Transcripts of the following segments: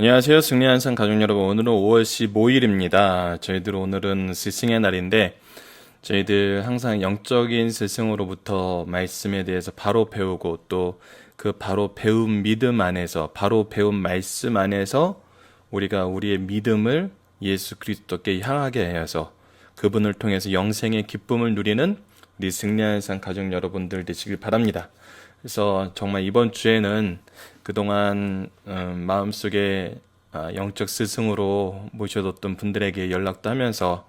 안녕하세요. 승리한산 가족 여러분. 오늘은 5월 15일입니다. 저희들 오늘은 스승의 날인데 저희들 항상 영적인 스승으로부터 말씀에 대해서 바로 배우고 또 그 바로 배운 믿음 안에서 바로 배운 말씀 안에서 우리가 우리의 믿음을 예수 그리스도께 향하게 하여서 그분을 통해서 영생의 기쁨을 누리는 우리 승리한산 가족 여러분들 되시길 바랍니다. 그래서 정말 이번 주에는 그동안 마음속에 영적 스승으로 모셔뒀던 분들에게 연락도 하면서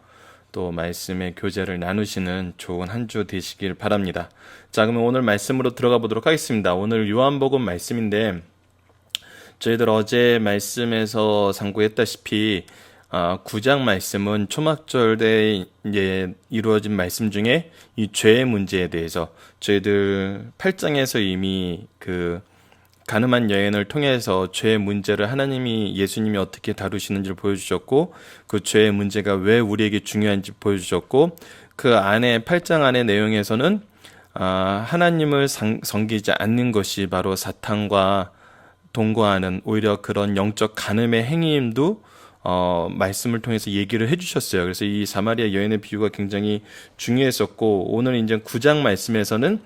또 말씀의 교제를 나누시는 좋은 한 주 되시길 바랍니다. 자, 그러면 오늘 말씀으로 들어가 보도록 하겠습니다. 오늘 요한복음 말씀인데 저희들 어제 말씀에서 상고했다시피 9장 말씀은 초막절에 이제 이루어진 말씀 중에 이 죄의 문제에 대해서 저희들 8장에서 이미 그 가늠한 여인을 통해서 죄의 문제를 예수님이 어떻게 다루시는지를 보여주셨고 그 죄의 문제가 왜 우리에게 중요한지 보여주셨고 그 안에 8장 안의 내용에서는 하나님을 섬기지 않는 것이 바로 사탄과 동거하는 오히려 그런 영적 간음의 행위임도 말씀을 통해서 얘기를 해주셨어요. 그래서 이 사마리아 여인의 비유가 굉장히 중요했었고 오늘 이제 9장 말씀에서는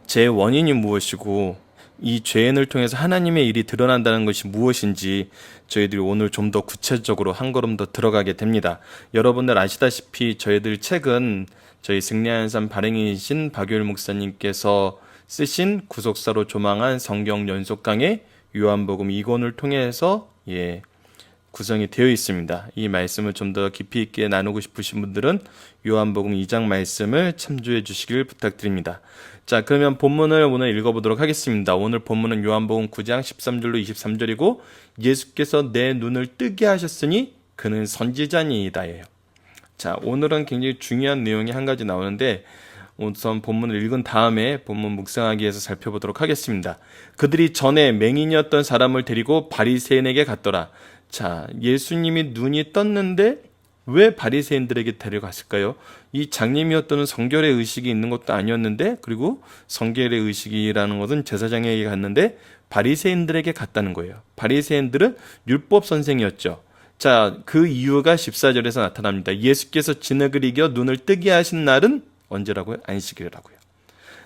죄의 원인이 무엇이고 이 죄인을 통해서 하나님의 일이 드러난다는 것이 무엇인지 저희들이 오늘 좀 더 구체적으로 한 걸음 더 들어가게 됩니다. 여러분들 아시다시피 저희들 책은 저희 승리한산 발행이신 박유일 목사님께서 쓰신 구속사로 조망한 성경 연속 강의 요한복음 2권을 통해서 구성이 되어 있습니다. 이 말씀을 좀 더 깊이 있게 나누고 싶으신 분들은 요한복음 2장 말씀을 참조해 주시길 부탁드립니다. 자, 그러면 본문을 오늘 읽어보도록 하겠습니다. 오늘 본문은 요한복음 9장 13절로 23절이고 예수께서 내 눈을 뜨게 하셨으니 그는 선지자니이다예요. 자, 오늘은 굉장히 중요한 내용이 한 가지 나오는데 우선 본문을 읽은 다음에 본문 묵상하기 위해서 살펴보도록 하겠습니다. 그들이 전에 맹인이었던 사람을 데리고 바리새인에게 갔더라. 자, 예수님이 눈이 떴는데 왜 바리새인들에게 데려갔을까요? 이 장님이었던 성결의 의식이 있는 것도 아니었는데 그리고 성결의 의식이라는 것은 제사장에게 갔는데 바리새인들에게 갔다는 거예요. 바리새인들은 율법 선생이었죠. 자, 그 이유가 14절에서 나타납니다. 예수께서 진흙을 이겨 눈을 뜨게 하신 날은 언제라고요? 안식일이라고요.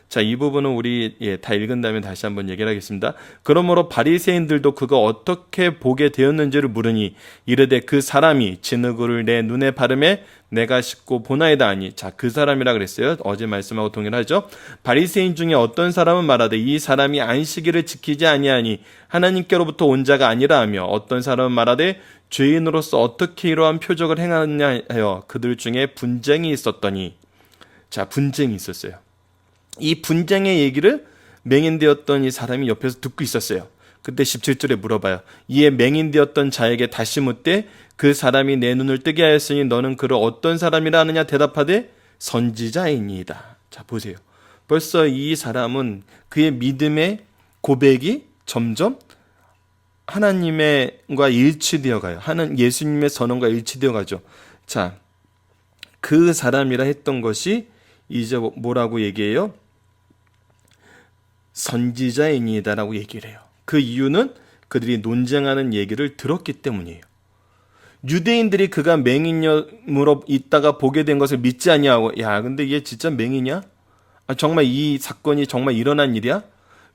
자, 이 부분은 우리 다 읽은 다음에 다시 한번 얘기를 하겠습니다. 그러므로 바리새인들도 그가 어떻게 보게 되었는지를 물으니 이르되 그 사람이 진흙을 내 눈에 바르매 내가 씻고 보나이다 하니. 자, 그 사람이라 그랬어요. 어제 말씀하고 동일하죠. 바리새인 중에 어떤 사람은 말하되 이 사람이 안식일을 지키지 아니하니 하나님께로부터 온 자가 아니라 하며 어떤 사람은 말하되 죄인으로서 어떻게 이러한 표적을 행하느냐 하여 그들 중에 분쟁이 있었더니. 자, 분쟁이 있었어요. 이 분쟁의 얘기를 맹인되었던 이 사람이 옆에서 듣고 있었어요. 그때 17절에 물어봐요. 이에 맹인되었던 자에게 다시 묻되 그 사람이 내 눈을 뜨게 하였으니 너는 그를 어떤 사람이라 하느냐 대답하되 선지자이니이다. 자, 보세요. 벌써 이 사람은 그의 믿음의 고백이 점점 하나님과 일치되어 가요. 예수님의 선언과 일치되어 가죠. 자, 그 사람이라 했던 것이 이제 뭐라고 얘기해요? 선지자이니이다라고 얘기를 해요. 그 이유는 그들이 논쟁하는 얘기를 들었기 때문이에요. 유대인들이 그가 맹인으로 있다가 보게 된 것을 믿지 아니하고 야, 근데 얘 진짜 맹인이야? 정말 이 사건이 정말 일어난 일이야?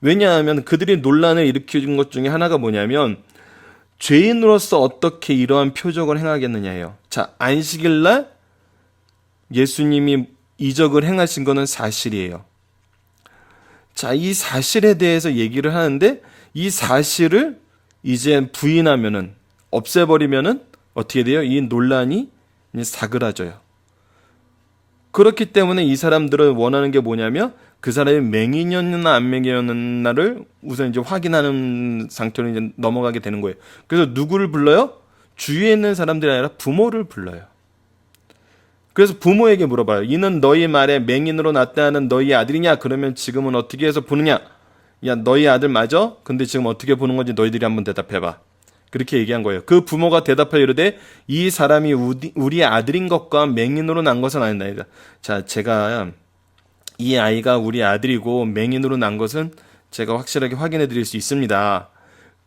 왜냐하면 그들이 논란을 일으킨 것 중에 하나가 뭐냐면 죄인으로서 어떻게 이러한 표적을 행하겠느냐예요. 자, 안식일날 예수님이 이적을 행하신 것은 사실이에요. 자, 이 사실에 대해서 얘기를 하는데 이 사실을 이제 부인하면은 없애버리면은 어떻게 돼요? 이 논란이 사그라져요. 그렇기 때문에 이 사람들은 원하는 게 뭐냐면 그 사람이 맹인이었나 안 맹인이었나를 우선 이제 확인하는 상태로 이제 넘어가게 되는 거예요. 그래서 누구를 불러요? 주위에 있는 사람들이 아니라 부모를 불러요. 그래서 부모에게 물어봐요. 이는 너희 말에 맹인으로 나타나는 너희 아들이냐? 그러면 지금은 어떻게 해서 보느냐? 야, 너희 아들 맞아? 근데 지금 어떻게 보는 건지 너희들이 한번 대답해봐. 그렇게 얘기한 거예요. 그 부모가 대답하여 이르되 이 사람이 우리 아들인 것과 맹인으로 난 것은 아니다. 자, 제가 이 아이가 우리 아들이고 맹인으로 난 것은 제가 확실하게 확인해 드릴 수 있습니다.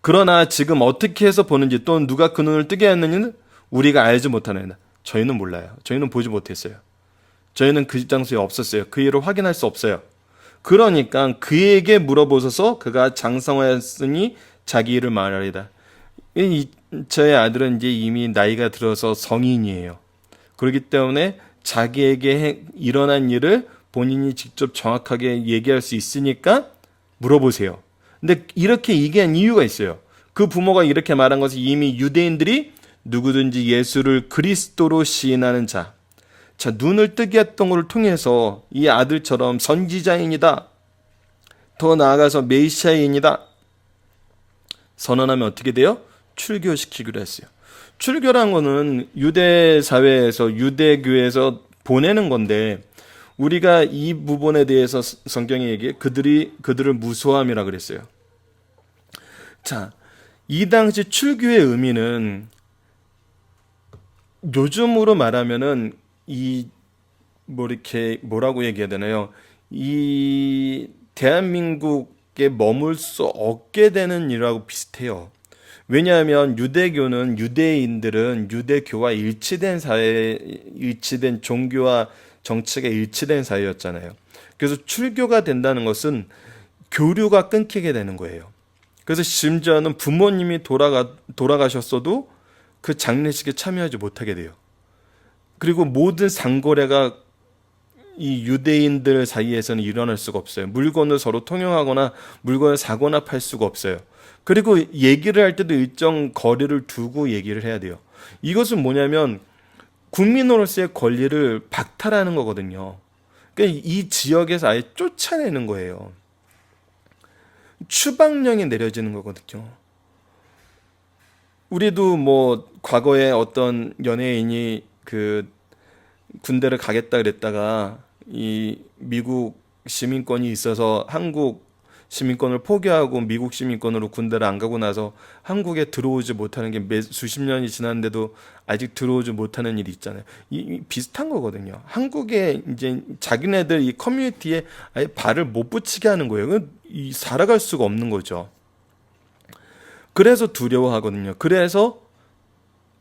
그러나 지금 어떻게 해서 보는지 또 누가 그 눈을 뜨게 했느냐는 우리가 알지 못하느니라. 저희는 몰라요. 저희는 보지 못했어요. 저희는 그 장소에 없었어요. 그 일을 확인할 수 없어요. 그러니까 그에게 물어보소서. 그가 장성하였으니 자기 일을 말하리다. 저의 아들은 이제 이미 나이가 들어서 성인이에요. 그렇기 때문에 자기에게 일어난 일을 본인이 직접 정확하게 얘기할 수 있으니까 물어보세요. 근데 이렇게 얘기한 이유가 있어요. 그 부모가 이렇게 말한 것은 이미 유대인들이 누구든지 예수를 그리스도로 시인하는 자, 눈을 뜨게 했던 것을 통해서 이 아들처럼 선지자인이다, 더 나아가서 메시아인이다 선언하면 어떻게 돼요? 출교시키기로 했어요. 출교란 거는 유대 사회에서, 유대교에서 보내는 건데, 우리가 이 부분에 대해서 성경이 얘기해 그들을 무소함이라 그랬어요. 자, 이 당시 출교의 의미는 요즘으로 말하면은 이렇게 뭐라고 얘기해야 되나요? 이 대한민국에 머물 수 없게 되는 일하고 비슷해요. 왜냐하면 유대교는, 유대인들은 유대교와 일치된 사회, 일치된 종교와 정치가 일치된 사회였잖아요. 그래서 출교가 된다는 것은 교류가 끊기게 되는 거예요. 그래서 심지어는 부모님이 돌아가셨어도 그 장례식에 참여하지 못하게 돼요. 그리고 모든 상거래가 이 유대인들 사이에서는 일어날 수가 없어요. 물건을 서로 통용하거나 물건을 사거나 팔 수가 없어요. 그리고 얘기를 할 때도 일정 거리를 두고 얘기를 해야 돼요. 이것은 뭐냐면 국민으로서의 권리를 박탈하는 거거든요. 그러니까 이 지역에서 아예 쫓아내는 거예요. 추방령이 내려지는 거거든요. 우리도 뭐 과거에 어떤 연예인이 그 군대를 가겠다 그랬다가 이 미국 시민권이 있어서 한국 시민권을 포기하고 미국 시민권으로 군대를 안 가고 나서 한국에 들어오지 못하는 게 수십 년이 지났는데도 아직 들어오지 못하는 일이 있잖아요. 비슷한 거거든요. 한국에 이제 자기네들 이 커뮤니티에 아예 발을 못 붙이게 하는 거예요. 살아갈 수가 없는 거죠. 그래서 두려워하거든요. 그래서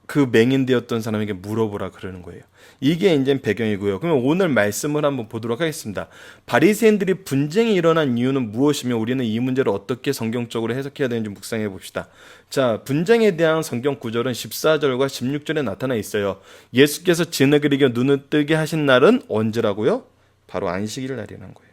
그 맹인되었던 사람에게 물어보라 그러는 거예요. 이게 이제 배경이고요. 그러면 오늘 말씀을 한번 보도록 하겠습니다. 바리새인들이 분쟁이 일어난 이유는 무엇이며 우리는 이 문제를 어떻게 성경적으로 해석해야 되는지 묵상해 봅시다. 자, 분쟁에 대한 성경 구절은 14절과 16절에 나타나 있어요. 예수께서 진흙을 이겨 눈을 뜨게 하신 날은 언제라고요? 바로 안식일 날이라는 거예요.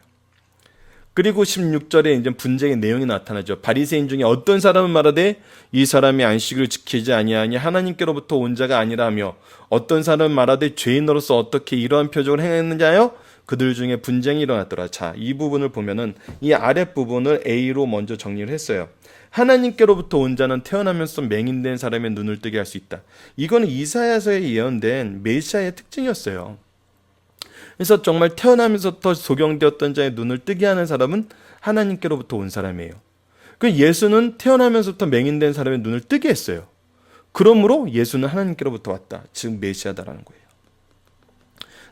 그리고 16절에 이제 분쟁의 내용이 나타나죠. 바리새인 중에 어떤 사람은 말하되 이 사람이 안식을 지키지 아니하니 하나님께로부터 온 자가 아니라며, 어떤 사람은 말하되 죄인으로서 어떻게 이러한 표적을 행했느냐 하여 그들 중에 분쟁이 일어났더라. 자, 이 부분을 보면은 이 아랫부분을 A로 먼저 정리를 했어요. 하나님께로부터 온 자는 태어나면서 맹인된 사람의 눈을 뜨게 할 수 있다. 이거는 이사야서에 예언된 메시아의 특징이었어요. 그래서 정말 태어나면서부터 소경되었던 자의 눈을 뜨게 하는 사람은 하나님께로부터 온 사람이에요. 그 예수는 태어나면서부터 맹인된 사람의 눈을 뜨게 했어요. 그러므로 예수는 하나님께로부터 왔다. 즉 메시아다라는 거예요.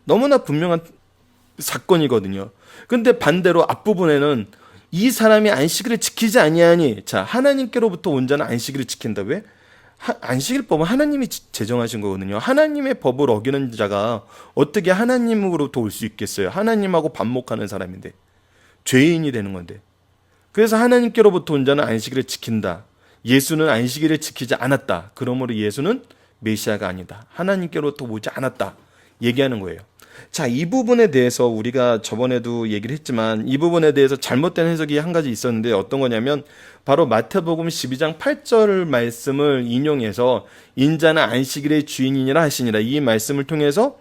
너무나 분명한 사건이거든요. 근데 반대로 앞부분에는 이 사람이 안식일을 지키지 아니하니, 자, 하나님께로부터 온 자는 안식일을 지킨다. 왜? 안식일법은 하나님이 제정하신 거거든요. 하나님의 법을 어기는 자가 어떻게 하나님으로부터 올 수 있겠어요? 하나님하고 반목하는 사람인데, 죄인이 되는 건데. 그래서 하나님께로부터 온 자는 안식일을 지킨다. 예수는 안식일을 지키지 않았다. 그러므로 예수는 메시아가 아니다. 하나님께로부터 오지 않았다. 얘기하는 거예요. 자, 이 부분에 대해서 우리가 저번에도 얘기를 했지만 이 부분에 대해서 잘못된 해석이 한 가지 있었는데 어떤 거냐면 바로 마태복음 12장 8절 말씀을 인용해서 인자는 안식일의 주인이니라 하시니라, 이 말씀을 통해서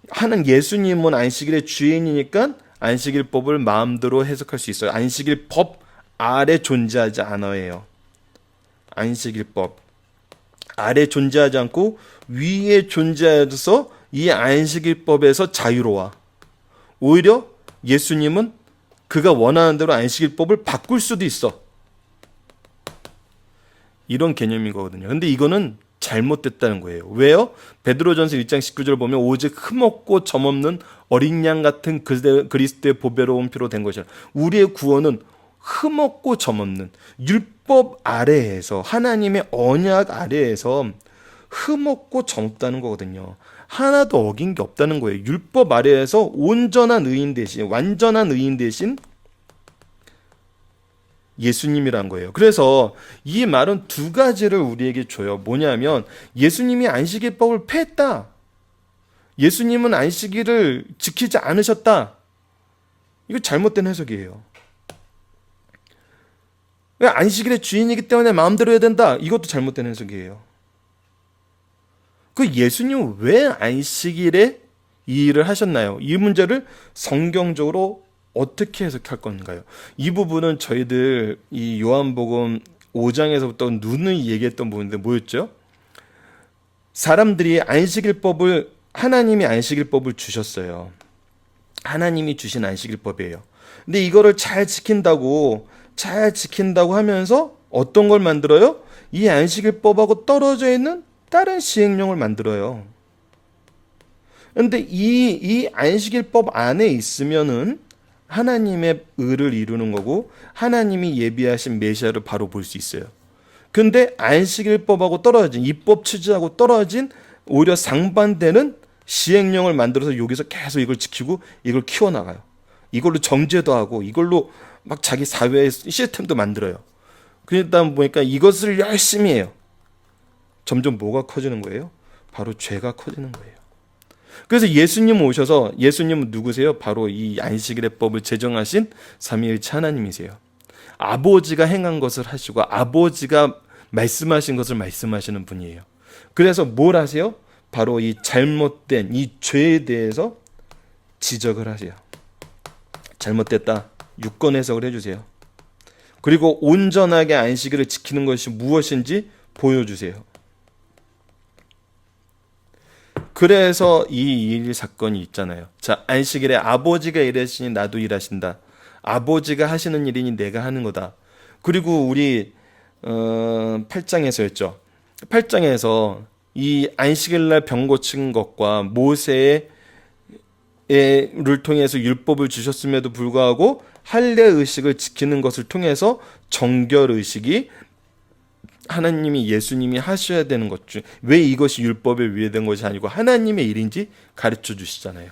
하는 예수님은 안식일의 주인이니까 안식일법을 마음대로 해석할 수 있어요. 안식일법 아래 존재하지 않아요. 안식일법 아래 존재하지 않고 위에 존재해서 이 안식일법에서 자유로워. 오히려 예수님은 그가 원하는 대로 안식일법을 바꿀 수도 있어. 이런 개념인 거거든요. 근데 이거는 잘못됐다는 거예요. 왜요? 베드로전서 1장 19절 보면 오직 흠없고 점없는 어린 양 같은 그리스도의 보배로운 피로 된 것이라. 우리의 구원은 흠없고 점없는 율법 아래에서, 하나님의 언약 아래에서 흠없고 점없다는 거거든요. 하나도 어긴 게 없다는 거예요. 율법 아래에서 온전한 의인 대신, 완전한 의인 대신 예수님이란 거예요. 그래서 이 말은 두 가지를 우리에게 줘요. 뭐냐면 예수님이 안식일법을 폐했다. 예수님은 안식일을 지키지 않으셨다. 이거 잘못된 해석이에요. 안식일의 주인이기 때문에 마음대로 해야 된다. 이것도 잘못된 해석이에요. 그 예수님은 왜 안식일에 이 일을 하셨나요? 이 문제를 성경적으로 어떻게 해석할 건가요? 이 부분은 저희들 이 요한복음 5장에서부터 누누이 얘기했던 부분인데 뭐였죠? 사람들이 안식일법을, 하나님이 안식일법을 주셨어요. 하나님이 주신 안식일법이에요. 근데 이거를 잘 지킨다고 하면서 어떤 걸 만들어요? 이 안식일법하고 떨어져 있는 다른 시행령을 만들어요. 근데 이 안식일법 안에 있으면은 하나님의 의를 이루는 거고 하나님이 예비하신 메시아를 바로 볼 수 있어요. 근데 안식일법하고 떨어진, 입법 취지하고 떨어진 오히려 상반되는 시행령을 만들어서 여기서 계속 이걸 지키고 이걸 키워나가요. 이걸로 정죄도 하고 이걸로 막 자기 사회의 시스템도 만들어요. 그러다 보니까 이것을 열심히 해요. 점점 뭐가 커지는 거예요? 바로 죄가 커지는 거예요. 그래서 예수님 오셔서, 예수님은 누구세요? 바로 이 안식일의 법을 제정하신 삼위일체 하나님이세요. 아버지가 행한 것을 하시고 아버지가 말씀하신 것을 말씀하시는 분이에요. 그래서 뭘 하세요? 바로 이 잘못된 이 죄에 대해서 지적을 하세요. 잘못됐다. 유권 해석을 해주세요. 그리고 온전하게 안식일을 지키는 것이 무엇인지 보여주세요. 그래서 이 일 사건이 있잖아요. 자, 안식일에 아버지가 일하시니 나도 일하신다. 아버지가 하시는 일이니 내가 하는 거다. 그리고 우리 8장에서였죠. 8장에서 이 안식일날 병 고친 것과 모세를 통해서 율법을 주셨음에도 불구하고 할례 의식을 지키는 것을 통해서 정결 의식이 하나님이, 예수님이 하셔야 되는 것 중, 왜 이것이 율법에 위배된 것이 아니고 하나님의 일인지 가르쳐 주시잖아요.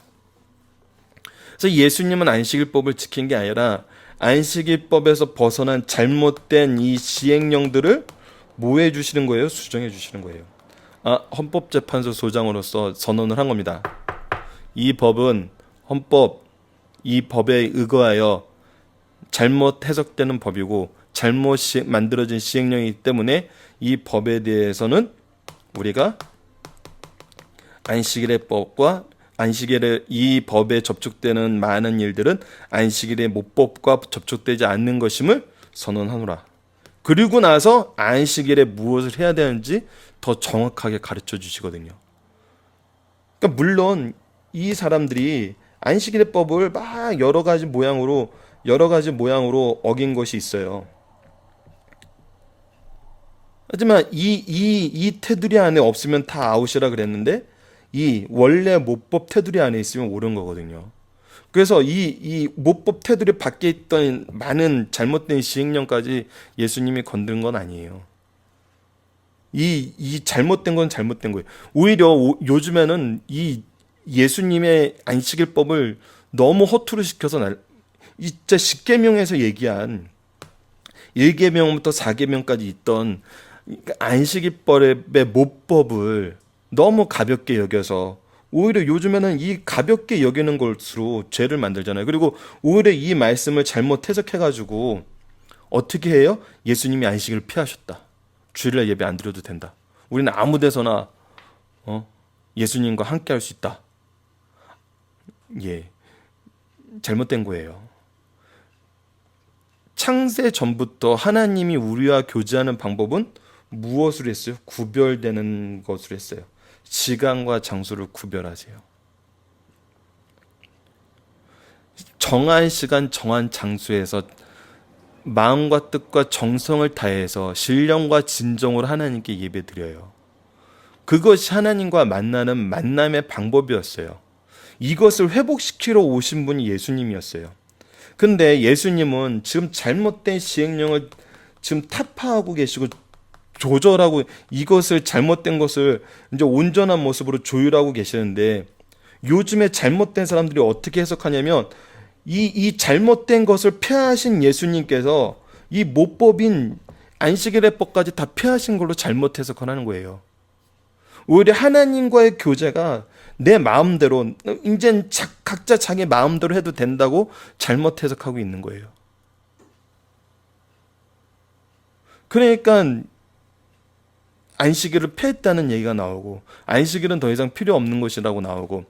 그래서 예수님은 안식일법을 지킨 게 아니라 안식일법에서 벗어난 잘못된 이 시행령들을 뭐 해주시는 거예요? 수정해 주시는 거예요. 헌법재판소 소장으로서 선언을 한 겁니다. 이 법은 이 법에 의거하여 잘못 해석되는 법이고 잘못 만들어진 시행령이기 때문에 이 법에 대해서는 우리가 안식일의 법과 안식일의 이 법에 접촉되는 많은 일들은 안식일의 모법과 접촉되지 않는 것임을 선언하노라. 그리고 나서 안식일에 무엇을 해야 되는지 더 정확하게 가르쳐 주시거든요. 그러니까 물론 이 사람들이 안식일의 법을 막 여러 가지 모양으로 어긴 것이 있어요. 하지만 이 테두리 안에 없으면 다 아웃이라 그랬는데 이 원래 모법 테두리 안에 있으면 옳은 거거든요. 그래서 이 모법 테두리 밖에 있던 많은 잘못된 시행령까지 예수님이 건드린 건 아니에요. 이 잘못된 건 잘못된 거예요. 오히려 요즘에는 이 예수님의 안식일법을 너무 허투루 시켜서 진짜 10계명에서 얘기한 1계명부터 4계명까지 있던 안식일법의 모법을 너무 가볍게 여겨서 오히려 요즘에는 이 가볍게 여기는 것으로 죄를 만들잖아요. 그리고 오히려 이 말씀을 잘못 해석해가지고 어떻게 해요? 예수님이 안식일을 피하셨다. 주일날 예배 안 드려도 된다. 우리는 아무 데서나 예수님과 함께 할 수 있다. 예, 잘못된 거예요. 창세 전부터 하나님이 우리와 교제하는 방법은 무엇을 했어요? 구별되는 것을 했어요. 시간과 장소를 구별하세요. 정한 시간, 정한 장소에서 마음과 뜻과 정성을 다해서 신령과 진정으로 하나님께 예배드려요. 그것이 하나님과 만나는 만남의 방법이었어요. 이것을 회복시키러 오신 분이 예수님이었어요. 근데 예수님은 지금 잘못된 시행령을 지금 타파하고 계시고 조절하고 이것을 잘못된 것을 이제 온전한 모습으로 조율하고 계시는데 요즘에 잘못된 사람들이 어떻게 해석하냐면 이 잘못된 것을 폐하신 예수님께서 이 모법인 안식일의법까지 다 폐하신 걸로 잘못 해석하는 거예요. 오히려 하나님과의 교제가 내 마음대로 이제 각자 자기 마음대로 해도 된다고 잘못 해석하고 있는 거예요. 그러니까 안식일을 폐했다는 얘기가 나오고 안식일은 더 이상 필요 없는 것이라고 나오고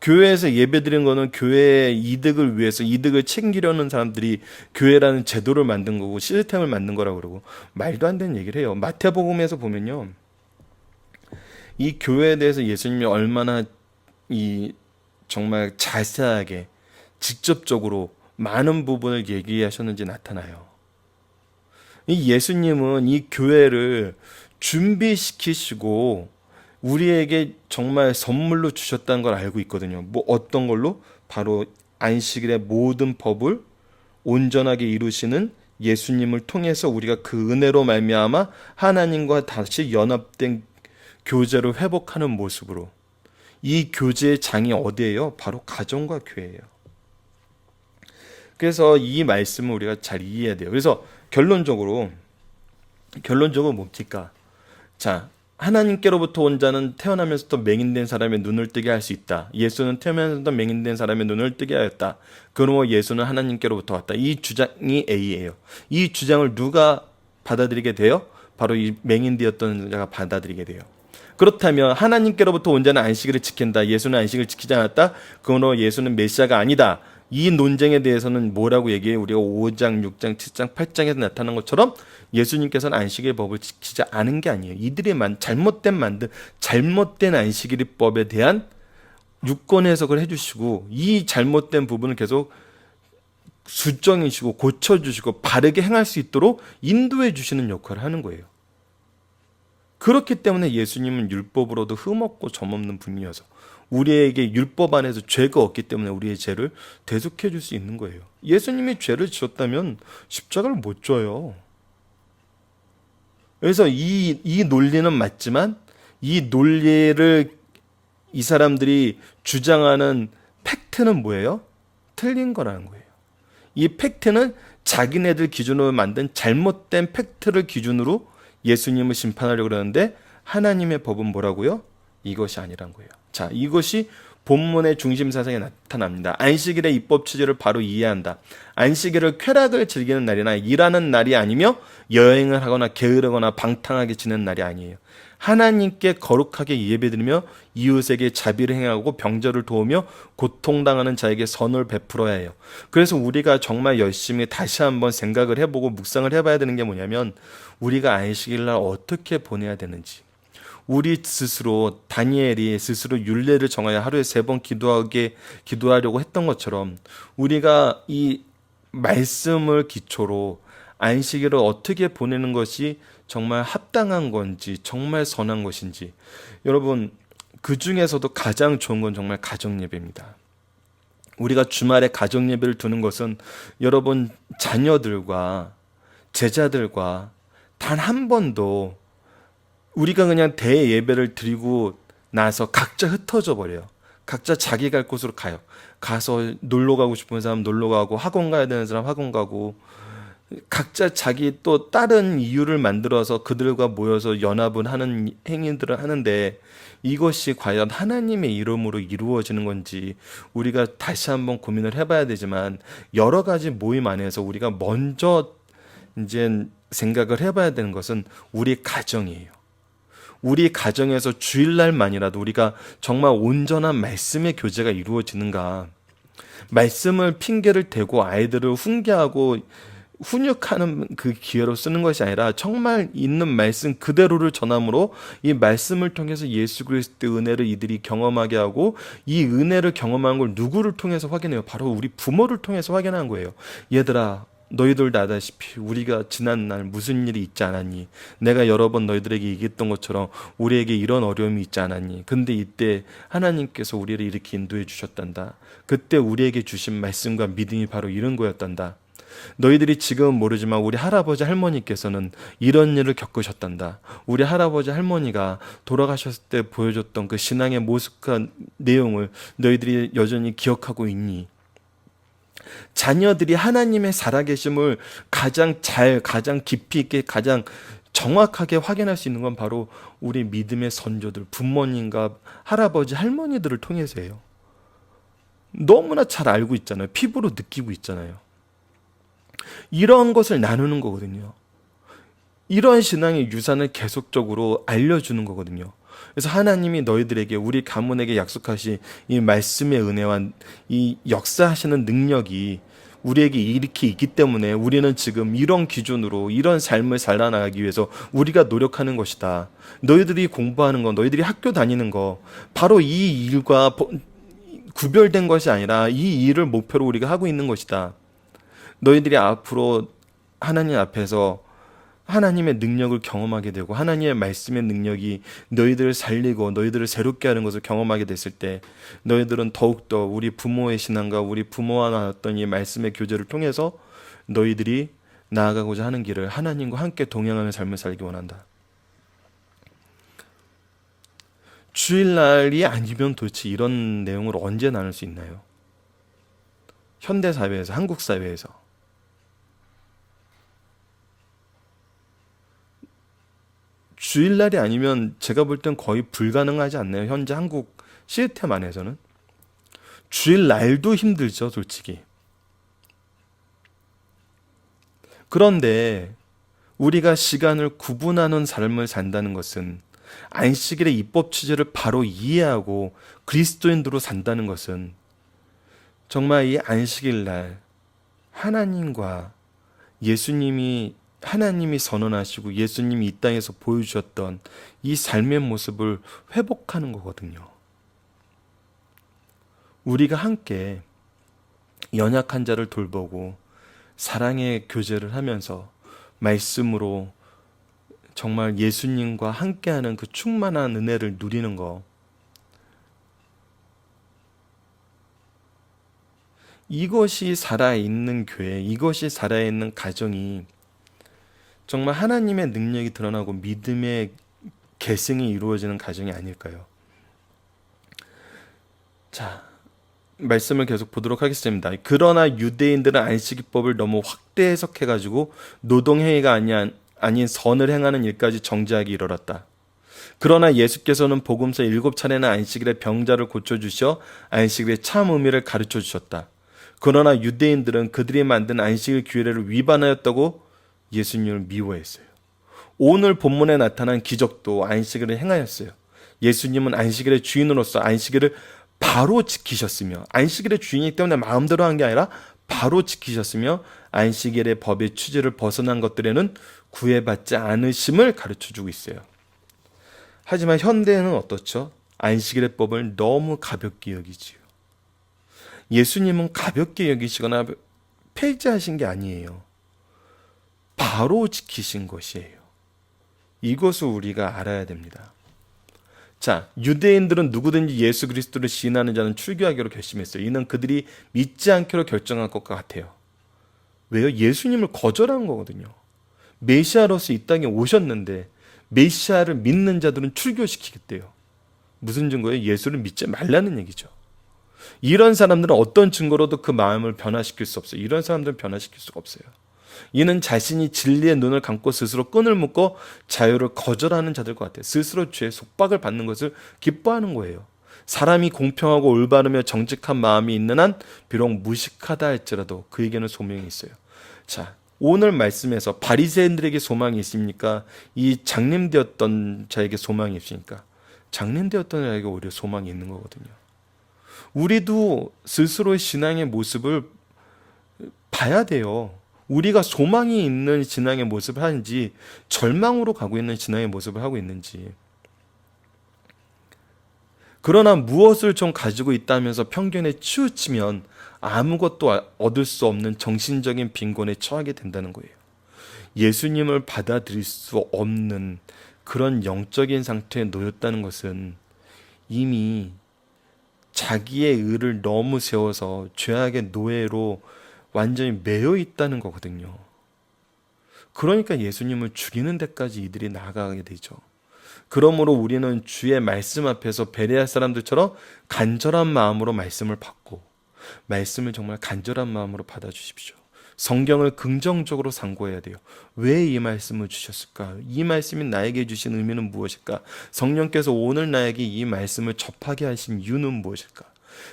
교회에서 예배드린 거는 교회의 이득을 위해서 이득을 챙기려는 사람들이 교회라는 제도를 만든 거고 시스템을 만든 거라고 그러고 말도 안 되는 얘기를 해요. 마태복음에서 보면요. 이 교회에 대해서 예수님이 얼마나 이 정말 자세하게 직접적으로 많은 부분을 얘기하셨는지 나타나요. 이 예수님은 이 교회를 준비시키시고 우리에게 정말 선물로 주셨다는 걸 알고 있거든요. 뭐 어떤 걸로? 바로 안식일의 모든 법을 온전하게 이루시는 예수님을 통해서 우리가 그 은혜로 말미암아 하나님과 다시 연합된 교제를 회복하는 모습으로 이 교제의 장이 어디예요? 바로 가정과 교회예요. 그래서 이 말씀을 우리가 잘 이해해야 돼요. 그래서 결론적으로 뭡니까? 자, 하나님께로부터 온 자는 태어나면서부터 맹인된 사람의 눈을 뜨게 할 수 있다. 예수는 태어나면서부터 맹인된 사람의 눈을 뜨게 하였다. 그러므로 예수는 하나님께로부터 왔다. 이 주장이 A예요. 이 주장을 누가 받아들이게 돼요? 바로 이 맹인되었던 자가 받아들이게 돼요. 그렇다면 하나님께로부터 온 자는 안식일을 지킨다. 예수는 안식일을 지키지 않았다. 그러므로 예수는 메시아가 아니다. 이 논쟁에 대해서는 뭐라고 얘기해요? 우리가 5장, 6장, 7장, 8장에서 나타난 것처럼 예수님께서는 안식일 법을 지키지 않은 게 아니에요. 이들이 잘못된 안식일법에 대한 유권 해석을 해주시고 이 잘못된 부분을 계속 수정해주시고 고쳐주시고 바르게 행할 수 있도록 인도해 주시는 역할을 하는 거예요. 그렇기 때문에 예수님은 율법으로도 흠없고 점없는 분이어서 우리에게 율법 안에서 죄가 없기 때문에 우리의 죄를 대속해 줄 수 있는 거예요. 예수님이 죄를 지었다면 십자가를 못 져요. 그래서 이 논리는 맞지만 이 논리를 이 사람들이 주장하는 팩트는 뭐예요? 틀린 거라는 거예요. 이 팩트는 자기네들 기준으로 만든 잘못된 팩트를 기준으로 예수님을 심판하려고 그러는데 하나님의 법은 뭐라고요? 이것이 아니란 거예요. 자, 이것이 본문의 중심 사상에 나타납니다. 안식일의 입법 취지를 바로 이해한다. 안식일을 쾌락을 즐기는 날이나 일하는 날이 아니며 여행을 하거나 게으르거나 방탕하게 지내는 날이 아니에요. 하나님께 거룩하게 예배드리며 이웃에게 자비를 행하고 병자를 도우며 고통당하는 자에게 선을 베풀어야 해요. 그래서 우리가 정말 열심히 다시 한번 생각을 해보고 묵상을 해봐야 되는 게 뭐냐면 우리가 안식일날 어떻게 보내야 되는지, 우리 스스로 다니엘이 스스로 율례를 정하여 하루에 3번 기도하려고 했던 것처럼 우리가 이 말씀을 기초로 안식일을 어떻게 보내는 것이 정말 합당한 건지 정말 선한 것인지, 여러분 그 중에서도 가장 좋은 건 정말 가정예배입니다. 우리가 주말에 가정예배를 두는 것은 여러분 자녀들과 제자들과 단 한 번도 우리가 그냥 대예배를 드리고 나서 각자 흩어져 버려요. 각자 자기 갈 곳으로 가요. 가서 놀러 가고 싶은 사람 놀러 가고 학원 가야 되는 사람 학원 가고 각자 자기 또 다른 이유를 만들어서 그들과 모여서 연합을 하는 행위들을 하는데 이것이 과연 하나님의 이름으로 이루어지는 건지 우리가 다시 한번 고민을 해봐야 되지만 여러 가지 모임 안에서 우리가 먼저 이제 생각을 해봐야 되는 것은 우리 가정이에요. 우리 가정에서 주일날만이라도 우리가 정말 온전한 말씀의 교제가 이루어지는가, 말씀을 핑계를 대고 아이들을 훈계하고 훈육하는 그 기회로 쓰는 것이 아니라 정말 있는 말씀 그대로를 전함으로 이 말씀을 통해서 예수 그리스도의 은혜를 이들이 경험하게 하고 이 은혜를 경험한 걸 누구를 통해서 확인해요? 바로 우리 부모를 통해서 확인한 거예요. 얘들아 너희들도 아다시피 우리가 지난날 무슨 일이 있지 않았니? 내가 여러 번 너희들에게 얘기했던 것처럼 우리에게 이런 어려움이 있지 않았니? 근데 이때 하나님께서 우리를 이렇게 인도해 주셨단다. 그때 우리에게 주신 말씀과 믿음이 바로 이런 거였단다. 너희들이 지금은 모르지만 우리 할아버지 할머니께서는 이런 일을 겪으셨단다. 우리 할아버지 할머니가 돌아가셨을 때 보여줬던 그 신앙의 모습과 내용을 너희들이 여전히 기억하고 있니? 자녀들이 하나님의 살아계심을 가장 깊이 있게, 가장 정확하게 확인할 수 있는 건 바로 우리 믿음의 선조들, 부모님과 할아버지, 할머니들을 통해서예요. 너무나 잘 알고 있잖아요. 피부로 느끼고 있잖아요. 이런 것을 나누는 거거든요. 이런 신앙의 유산을 계속적으로 알려주는 거거든요. 그래서 하나님이 너희들에게, 우리 가문에게 약속하신 이 말씀의 은혜와 이 역사하시는 능력이 우리에게 이렇게 있기 때문에 우리는 지금 이런 기준으로 이런 삶을 살아나가기 위해서 우리가 노력하는 것이다. 너희들이 공부하는 거, 너희들이 학교 다니는 거, 바로 이 일과 구별된 것이 아니라 이 일을 목표로 우리가 하고 있는 것이다. 너희들이 앞으로 하나님 앞에서 하나님의 능력을 경험하게 되고 하나님의 말씀의 능력이 너희들을 살리고 너희들을 새롭게 하는 것을 경험하게 됐을 때 너희들은 더욱더 우리 부모의 신앙과 우리 부모와 나눴던 이 말씀의 교제를 통해서 너희들이 나아가고자 하는 길을 하나님과 함께 동행하는 삶을 살기 원한다. 주일날이 아니면 도대체 이런 내용을 언제 나눌 수 있나요? 현대사회에서, 한국사회에서. 주일날이 아니면 제가 볼 땐 거의 불가능하지 않나요? 현재 한국 시스템 안에서는. 주일날도 힘들죠, 솔직히. 그런데 우리가 시간을 구분하는 삶을 산다는 것은, 안식일의 입법 취지를 바로 이해하고 그리스도인으로 산다는 것은 정말 이 안식일날 하나님과 하나님이 선언하시고 예수님이 이 땅에서 보여주셨던 이 삶의 모습을 회복하는 거거든요. 우리가 함께 연약한 자를 돌보고 사랑의 교제를 하면서 말씀으로 정말 예수님과 함께하는 그 충만한 은혜를 누리는 거, 이것이 살아있는 교회, 이것이 살아있는 가정이 정말 하나님의 능력이 드러나고 믿음의 계승이 이루어지는 가정이 아닐까요? 자, 말씀을 계속 보도록 하겠습니다. 그러나 유대인들은 안식일법을 너무 확대 해석해가지고 노동행위가 아닌 선을 행하는 일까지 정죄하기 이르렀다. 그러나 예수께서는 복음서 7차례나 안식일에 병자를 고쳐주셔 안식일의 참 의미를 가르쳐 주셨다. 그러나 유대인들은 그들이 만든 안식일 규례를 위반하였다고 예수님을 미워했어요. 오늘 본문에 나타난 기적도 안식일을 행하였어요. 예수님은 안식일의 주인으로서 안식일을 바로 지키셨으며, 안식일의 주인이기 때문에 마음대로 한 게 아니라 바로 지키셨으며, 안식일의 법의 취지를 벗어난 것들에는 구애받지 않으심을 가르쳐주고 있어요. 하지만 현대에는 어떻죠? 안식일의 법을 너무 가볍게 여기지요. 예수님은 가볍게 여기시거나 폐지하신 게 아니에요. 바로 지키신 것이에요. 이것을 우리가 알아야 됩니다. 자, 유대인들은 누구든지 예수 그리스도를 시인하는 자는 출교하기로 결심했어요. 이는 그들이 믿지 않기로 결정한 것과 같아요. 왜요? 예수님을 거절한 거거든요. 메시아로서 이 땅에 오셨는데 메시아를 믿는 자들은 출교시키겠대요. 무슨 증거예요? 예수를 믿지 말라는 얘기죠. 이런 사람들은 어떤 증거로도 그 마음을 변화시킬 수 없어요. 이런 사람들은 변화시킬 수가 없어요. 이는 자신이 진리의 눈을 감고 스스로 끈을 묶고 자유를 거절하는 자들과 같아요. 스스로 죄의 속박을 받는 것을 기뻐하는 거예요. 사람이 공평하고 올바르며 정직한 마음이 있는 한 비록 무식하다 할지라도 그에게는 소명이 있어요. 자, 오늘 말씀에서 바리새인들에게 소망이 있습니까? 이 장님되었던 자에게 소망이 있습니까? 장님되었던 자에게 오히려 소망이 있는 거거든요. 우리도 스스로의 신앙의 모습을 봐야 돼요. 우리가 소망이 있는 신앙의 모습을 하는지 절망으로 가고 있는 신앙의 모습을 하고 있는지. 그러나 무엇을 좀 가지고 있다면서 편견에 치우치면 아무것도 얻을 수 없는 정신적인 빈곤에 처하게 된다는 거예요. 예수님을 받아들일 수 없는 그런 영적인 상태에 놓였다는 것은 이미 자기의 의를 너무 세워서 죄악의 노예로 완전히 매여 있다는 거거든요. 그러니까 예수님을 죽이는 데까지 이들이 나아가게 되죠. 그러므로 우리는 주의 말씀 앞에서 베레아 사람들처럼 간절한 마음으로 말씀을 받고 말씀을 정말 간절한 마음으로 받아주십시오. 성경을 긍정적으로 상고해야 돼요. 왜 이 말씀을 주셨을까? 이 말씀이 나에게 주신 의미는 무엇일까? 성령께서 오늘 나에게 이 말씀을 접하게 하신 이유는 무엇일까?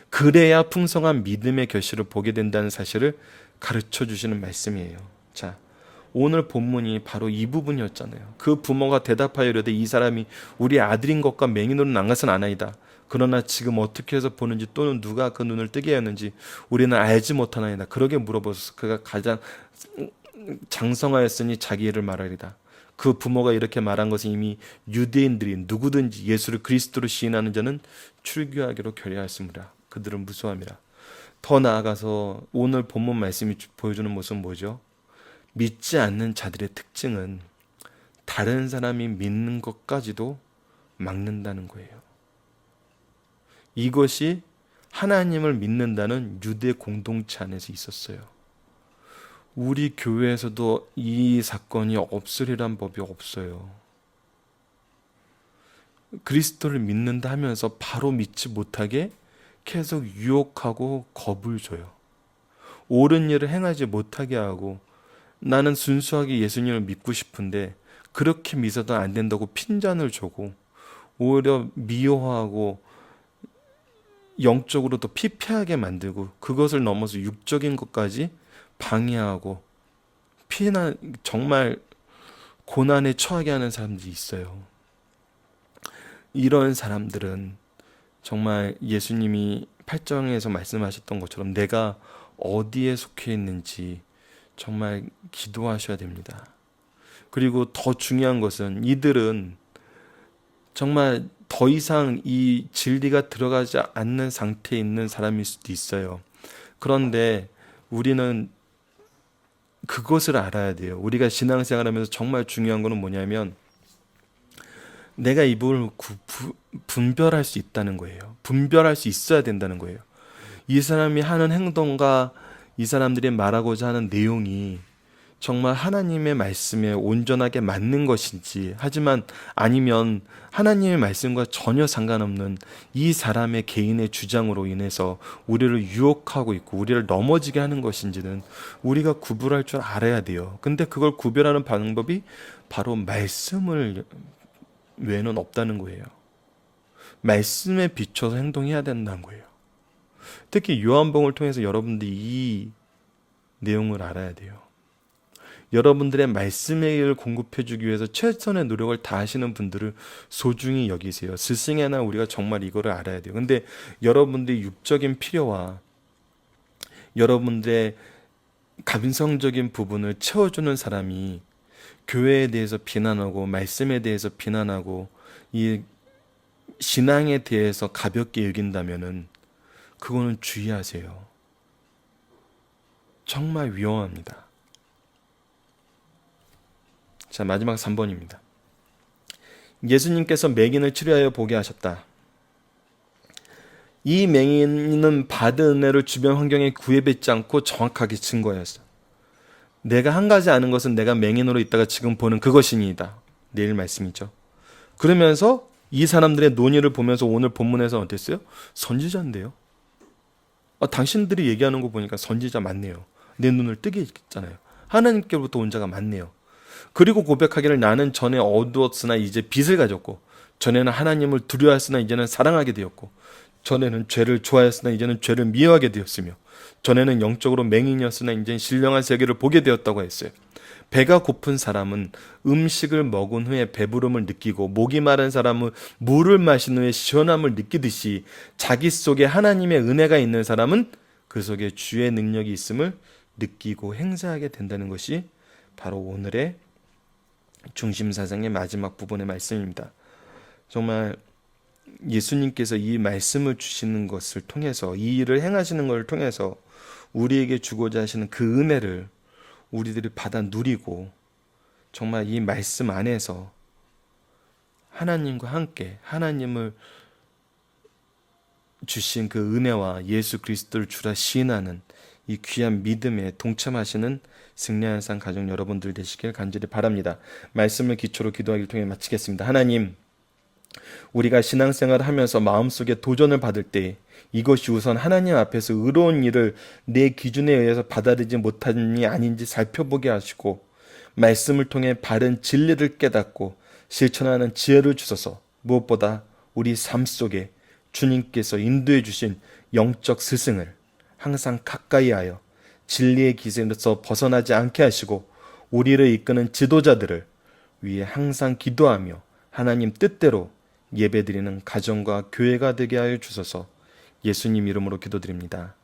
그래야 풍성한 믿음의 결실을 보게 된다는 사실을 가르쳐 주시는 말씀이에요. 자, 오늘 본문이 바로 이 부분이었잖아요. 그 부모가 대답하여 이르되 이 사람이 우리 아들인 것과 맹인으로는 난 것은 아나이다. 그러나 지금 어떻게 해서 보는지 또는 누가 그 눈을 뜨게 하였는지 우리는 알지 못하나이다. 그러게 물어보소서. 그가 가장 장성하였으니 자기 일을 말하리다. 그 부모가 이렇게 말한 것은 이미 유대인들이 누구든지 예수를 그리스도로 시인하는 자는 출교하기로 결의하였습니다. 그들은 무수함이라. 더 나아가서 오늘 본문 말씀이 보여주는 모습은 뭐죠? 믿지 않는 자들의 특징은 다른 사람이 믿는 것까지도 막는다는 거예요. 이것이 하나님을 믿는다는 유대 공동체 안에서 있었어요. 우리 교회에서도 이 사건이 없으리란 법이 없어요. 그리스도를 믿는다 하면서 바로 믿지 못하게 계속 유혹하고 겁을 줘요. 옳은 일을 행하지 못하게 하고 나는 순수하게 예수님을 믿고 싶은데 그렇게 믿어도 안 된다고 핀잔을 주고 오히려 미워하고 영적으로 더 피폐하게 만들고 그것을 넘어서 육적인 것까지 방해하고 정말 고난에 처하게 하는 사람들이 있어요. 이런 사람들은 정말 예수님이 8장에서 말씀하셨던 것처럼 내가 어디에 속해 있는지 정말 기도하셔야 됩니다. 그리고 더 중요한 것은 이들은 정말 더 이상 이 진리가 들어가지 않는 상태에 있는 사람일 수도 있어요. 그런데 우리는 그것을 알아야 돼요. 우리가 신앙생활하면서 정말 중요한 것은 뭐냐면 내가 이 부분을 분별할 수 있다는 거예요. 분별할 수 있어야 된다는 거예요. 이 사람이 하는 행동과 이 사람들이 말하고자 하는 내용이 정말 하나님의 말씀에 온전하게 맞는 것인지, 하지만 아니면 하나님의 말씀과 전혀 상관없는 이 사람의 개인의 주장으로 인해서 우리를 유혹하고 있고 우리를 넘어지게 하는 것인지는 우리가 구별할 줄 알아야 돼요. 근데 그걸 구별하는 방법이 바로 말씀을 외에는 없다는 거예요. 말씀에 비춰서 행동해야 된다는 거예요. 특히 요한복음을 통해서 여러분들이 이 내용을 알아야 돼요. 여러분들의 말씀의 일을 공급해주기 위해서 최선의 노력을 다하시는 분들을 소중히 여기세요. 스승의 날 우리가 정말 이거를 알아야 돼요. 근데 여러분들의 육적인 필요와 여러분들의 감성적인 부분을 채워주는 사람이 교회에 대해서 비난하고 말씀에 대해서 비난하고 이 신앙에 대해서 가볍게 여긴다면은 그거는 주의하세요. 정말 위험합니다. 자, 마지막 3번입니다. 예수님께서 맹인을 치료하여 보게 하셨다. 이 맹인은 받은 은혜를 주변 환경에 구애받지 않고 정확하게 증거했어. 내가 한 가지 아는 것은 내가 맹인으로 있다가 지금 보는 그것이니이다. 내일 말씀이죠. 그러면서 이 사람들의 논의를 보면서 오늘 본문에서 어땠어요? 선지자인데요. 당신들이 얘기하는 거 보니까 선지자 맞네요. 내 눈을 뜨게 했잖아요. 하나님께로부터 온 자가 맞네요. 그리고 고백하기를 나는 전에 어두웠으나 이제 빛을 가졌고 전에는 하나님을 두려워했으나 이제는 사랑하게 되었고 전에는 죄를 좋아했으나 이제는 죄를 미워하게 되었으며 전에는 영적으로 맹인이었으나 이제는 신령한 세계를 보게 되었다고 했어요. 배가 고픈 사람은 음식을 먹은 후에 배부름을 느끼고 목이 마른 사람은 물을 마신 후에 시원함을 느끼듯이 자기 속에 하나님의 은혜가 있는 사람은 그 속에 주의 능력이 있음을 느끼고 행사하게 된다는 것이 바로 오늘의 중심사상의 마지막 부분의 말씀입니다. 정말 예수님께서 이 말씀을 주시는 것을 통해서 이 일을 행하시는 것을 통해서 우리에게 주고자 하시는 그 은혜를 우리들이 받아 누리고 정말 이 말씀 안에서 하나님과 함께 하나님을 주신 그 은혜와 예수 그리스도를 주라 시인하는 이 귀한 믿음에 동참하시는 승리한 산 가족 여러분들 되시길 간절히 바랍니다. 말씀을 기초로 기도하기를 통해 마치겠습니다. 하나님, 우리가 신앙생활을 하면서 마음속에 도전을 받을 때 이것이 우선 하나님 앞에서 의로운 일을 내 기준에 의해서 받아들이지 못하니 아닌지 살펴보게 하시고 말씀을 통해 바른 진리를 깨닫고 실천하는 지혜를 주셔서 무엇보다 우리 삶 속에 주님께서 인도해 주신 영적 스승을 항상 가까이 하여 진리의 기세에서 벗어나지 않게 하시고 우리를 이끄는 지도자들을 위해 항상 기도하며 하나님 뜻대로 예배드리는 가정과 교회가 되게 하여 주소서. 예수님 이름으로 기도드립니다.